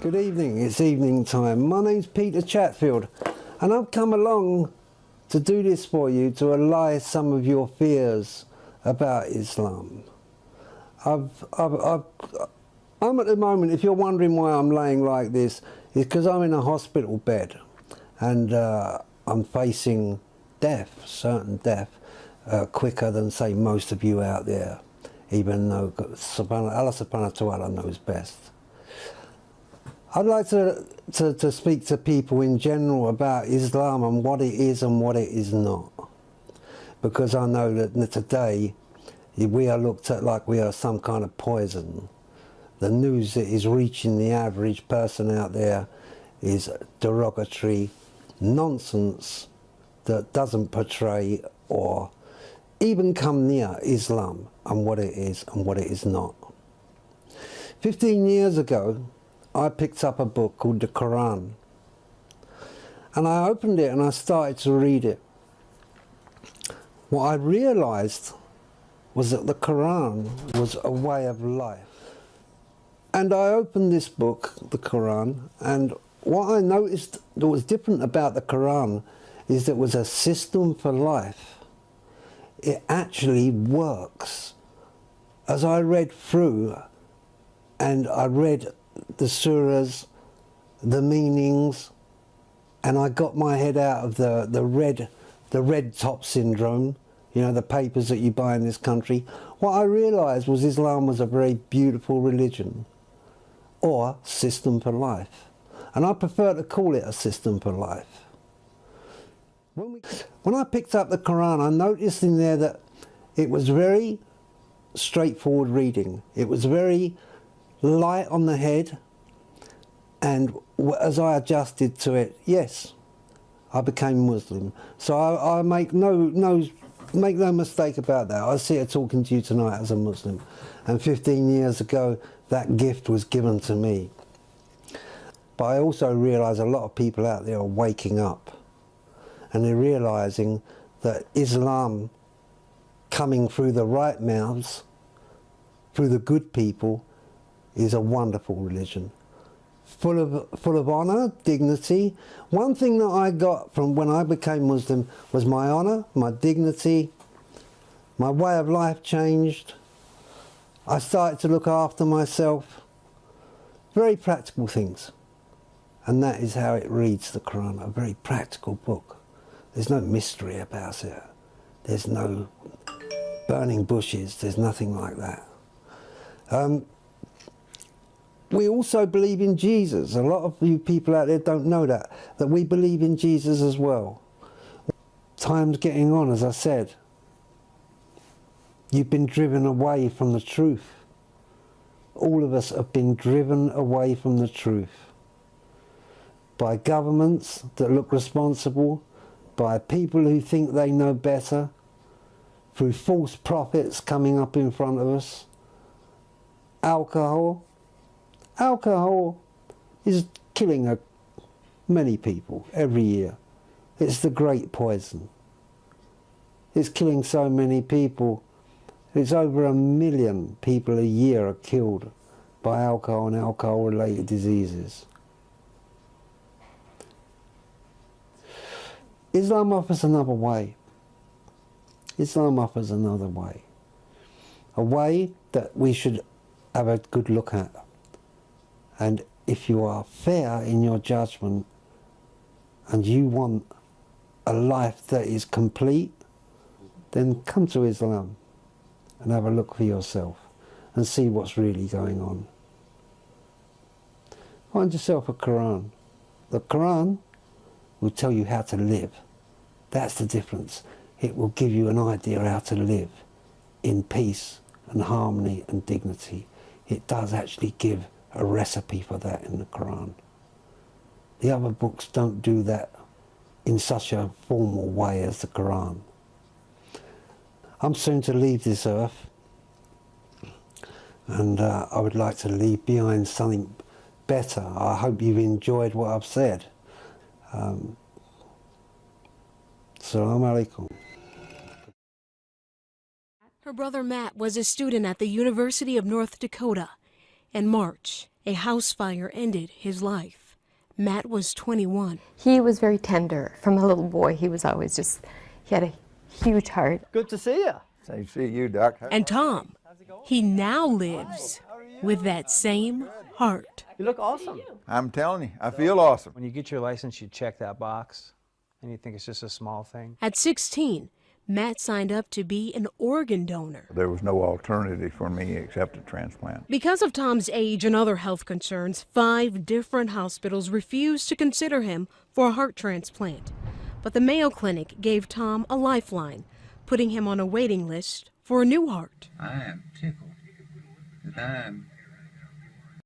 Good evening, it's evening time. My name's Peter Chatfield and I've come along to do this for you, to allay some of your fears about Islam. I'm at the moment, if you're wondering why I'm laying like this, it's because I'm in a hospital bed and I'm facing death, certain death, quicker than, say, most of you out there, even though Allah subhanahu wa ta'ala knows best. I'd like to speak to people in general about Islam and what it is and what it is not. Because I know that today we are looked at like we are some kind of poison. The news that is reaching the average person out there is derogatory nonsense that doesn't portray or even come near Islam and what it is and what it is not. 15 years ago, I picked up a book called the Quran, and I opened it and I started to read it. What I realized was that the Quran was a way of life. And I opened this book, the Quran, and what I noticed that was different about the Quran is that it was a system for life. It actually works. As I read through, and I read the surahs, the meanings, and I got my head out of the red top syndrome, you know, the papers that you buy in this country. What I realised was Islam was a very beautiful religion, or system for life. And I prefer to call it a system for life. When I picked up the Quran, I noticed in there that it was very straightforward reading. It was very light on the head, and as I adjusted to it, yes, I became Muslim. So I make no mistake about that. I sit here talking to you tonight as a Muslim, and 15 years ago that gift was given to me. But I also realise a lot of people out there are waking up, and they're realising that Islam, coming through the right mouths, through the good people, is a wonderful religion, full of honour, dignity. One thing that I got from when I became Muslim was my honour, my dignity, my way of life changed. I started to look after myself. Very practical things. And that is how it reads, the Quran, a very practical book. There's no mystery about it. There's no burning bushes, there's nothing like that. We also believe in Jesus. A lot of you people out there don't know that we believe in Jesus as well. Time's getting on, as I said. You've been driven away from the truth. All of us have been driven away from the truth. By governments that look responsible, by people who think they know better, through false prophets coming up in front of us. Alcohol is killing many people every year. It's the great poison. It's killing so many people. It's over 1 million people a year are killed by alcohol and alcohol-related diseases. Islam offers another way. Islam offers another way. A way that we should have a good look at. And if you are fair in your judgment and you want a life that is complete, then come to Islam and have a look for yourself and see what's really going on. Find yourself a Quran. The Quran will tell you how to live. That's the difference. It will give you an idea how to live in peace and harmony and dignity. It does actually give a recipe for that in the Quran. The other books don't do that in such a formal way as the Quran. I'm soon to leave this earth, and I would like to leave behind something better. I hope you've enjoyed what I've said. Assalamu alaikum. Her brother Matt was a student at the University of North Dakota, In March, a house fire ended his life. Matt was 21. He was very tender. From a little boy, he was always just, he had a huge heart. Good to see you. Same to see you, Doc. And Tom, he now lives with that same heart. You look awesome. I'm telling you, I feel awesome. When you get your license, you check that box, and you think it's just a small thing. At 16, Matt signed up to be an organ donor. There was no alternative for me except a transplant. Because of Tom's age and other health concerns, 5 different hospitals refused to consider him for a heart transplant. But the Mayo Clinic gave Tom a lifeline, putting him on a waiting list for a new heart. I am tickled that I am